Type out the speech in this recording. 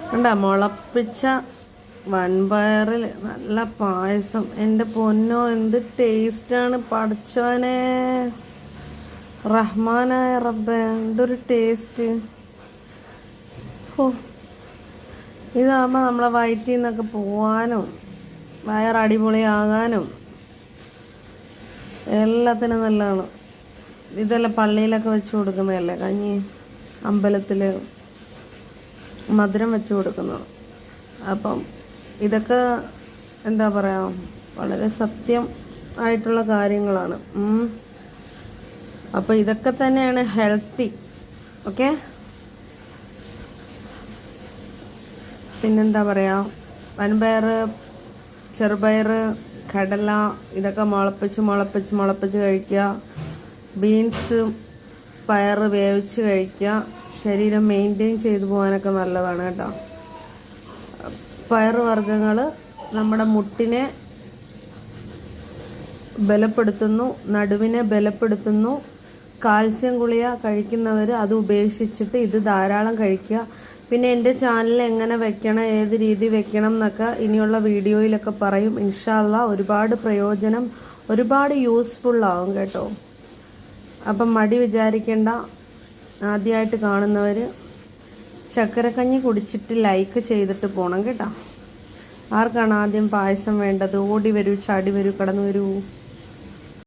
കണ്ട മുളപ്പിച്ച വൻപയറിൽ നല്ല പായസം. എൻ്റെ പൊന്നോ, എന്ത് ടേസ്റ്റാണ് പഠിച്ചോനെ, റഹ്മാനായ റബ്ബേ, എന്തൊരു ടേസ്റ്റ്. ഓ, ഇതാകുമ്പോൾ നമ്മളെ വയറ്റിൽ നിന്നൊക്കെ പോവാനും വയറടിപൊളിയാകാനും എല്ലാത്തിനും നല്ലതാണ്. ഇതെല്ലാം പള്ളിയിലൊക്കെ വെച്ച് കൊടുക്കുന്നതല്ലേ, കഞ്ഞി അമ്പലത്തിൽ മധുരം വെച്ച് കൊടുക്കുന്നത്. അപ്പം ഇതൊക്കെ എന്താ പറയുക, വളരെ സത്യം ആയിട്ടുള്ള കാര്യങ്ങളാണ്. അപ്പോൾ ഇതൊക്കെ തന്നെയാണ് ഹെൽത്തി. ഓക്കെ, പിന്നെന്താ പറയുക, വൻപയർ, ചെറുപയർ, കടല ഇതൊക്കെ മുളപ്പിച്ച് കഴിക്കുക. ബീൻസ്, പയർ വേവിച്ച് കഴിക്കുക. ശരീരം മെയിൻറ്റെയിൻ ചെയ്തു പോകാനൊക്കെ നല്ലതാണ് കേട്ടോ. പയറുവർഗ്ഗങ്ങൾ നമ്മുടെ മുട്ടിനെ ബലപ്പെടുത്തുന്നു, നടുവിനെ ബലപ്പെടുത്തുന്നു. കാൽസ്യം ഗുളിക കഴിക്കുന്നവർ അത് ഉപേക്ഷിച്ചിട്ട് ഇത് ധാരാളം കഴിക്കുക. പിന്നെ എൻ്റെ ചാനൽ എങ്ങനെ വെക്കണം, ഏത് രീതി വെക്കണം എന്നൊക്കെ ഇനിയുള്ള വീഡിയോയിലൊക്കെ പറയും. ഇൻഷാ അല്ലാഹ് ഒരുപാട് പ്രയോജനം, ഒരുപാട് യൂസ്ഫുള്ളാവും കേട്ടോ. അപ്പം മടി വിചാരിക്കേണ്ട. ആദ്യമായിട്ട് കാണുന്നവർ ചക്കരക്കഞ്ഞി കുടിച്ചിട്ട് ലൈക്ക് ചെയ്തിട്ട് പോകണം കേട്ടോ. ആർക്കാണ് ആദ്യം പായസം വേണ്ടത്? ഓടി വരൂ, ചാടി വരൂ, കടന്നു വരൂ.